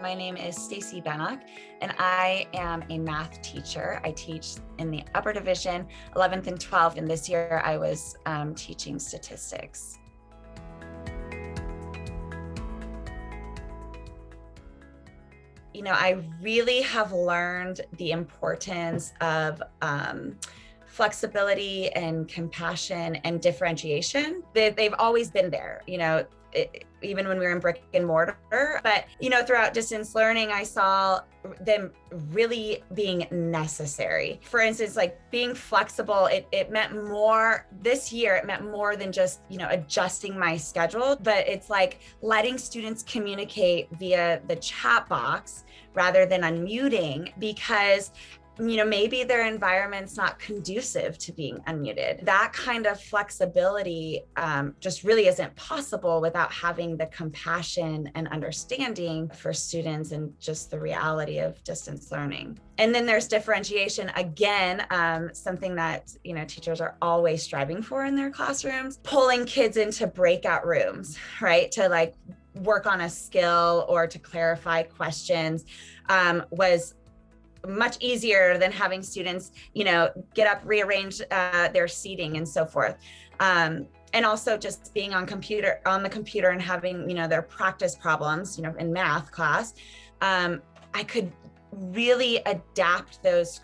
My name is Stacy Benak, and I am a math teacher. I teach in the upper division, 11th and 12th, and this year I was teaching statistics. I really have learned the importance of flexibility and compassion and differentiation. They've always been there, even when we were in brick and mortar. But, throughout distance learning, I saw them really being necessary. For instance, like being flexible, it meant more this year. It meant more than just, adjusting my schedule, but it's like letting students communicate via the chat box rather than unmuting, because maybe their environment's not conducive to being unmuted. That kind of flexibility just really isn't possible without having the compassion and understanding for students and just the reality of distance learning. And then there's differentiation, again, something that teachers are always striving for in their classrooms, pulling kids into breakout rooms, right, to work on a skill or to clarify questions was much easier than having students, get up, rearrange their seating and so forth. And also just being on the computer and having, their practice problems, in math class. I could really adapt those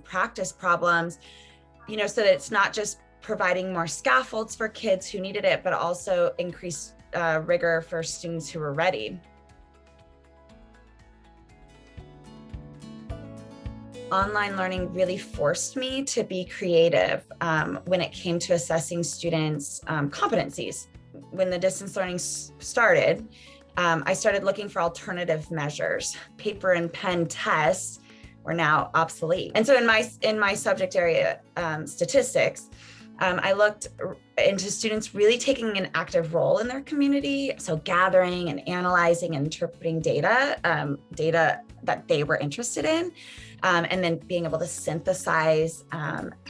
practice problems, so that it's not just providing more scaffolds for kids who needed it, but also increase rigor for students who were ready. Online learning really forced me to be creative when it came to assessing students' competencies. When the distance learning started, I started looking for alternative measures. Paper and pen tests were now obsolete. And so in my subject area, statistics, I looked into students really taking an active role in their community. So gathering and analyzing and interpreting data that they were interested in. And then being able to synthesize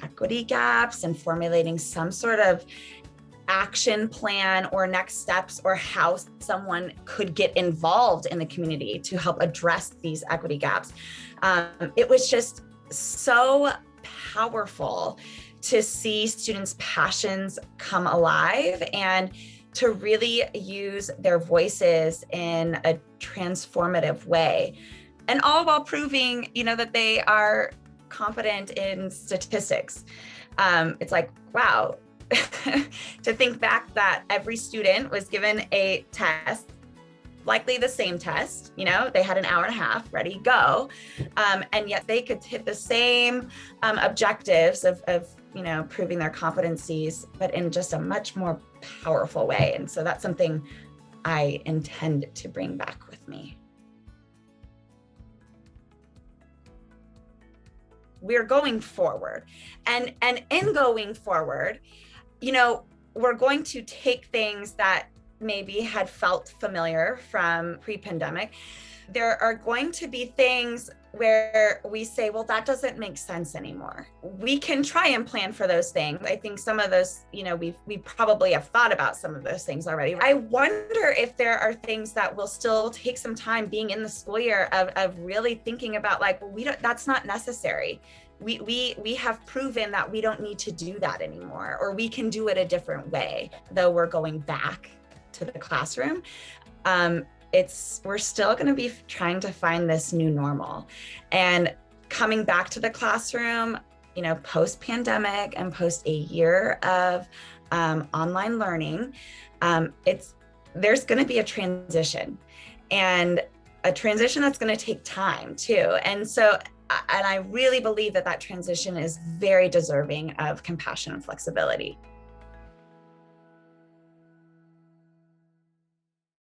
equity gaps and formulating some sort of action plan or next steps, or how someone could get involved in the community to help address these equity gaps. It was just so powerful to see students' passions come alive and to really use their voices in a transformative way. And all while proving, that they are competent in statistics. It's like, wow, to think back that every student was given a test, likely the same test, they had an hour and a half ready to go. And yet they could hit the same objectives of proving their competencies, but in just a much more powerful way. And so that's something I intend to bring back with me. We're going forward. And in going forward, we're going to take things that maybe had felt familiar from pre-pandemic. There are going to be things where we say, well, that doesn't make sense anymore. We can try and plan for those things. I think some of those, we probably have thought about some of those things already. I wonder if there are things that will still take some time being in the school year of really thinking about that's not necessary. We have proven that we don't need to do that anymore, or we can do it a different way, though we're going back to the classroom. We're still going to be trying to find this new normal, and coming back to the classroom, post-pandemic and post a year of online learning, there's going to be a transition, and a transition that's going to take time too. And I really believe that transition is very deserving of compassion and flexibility.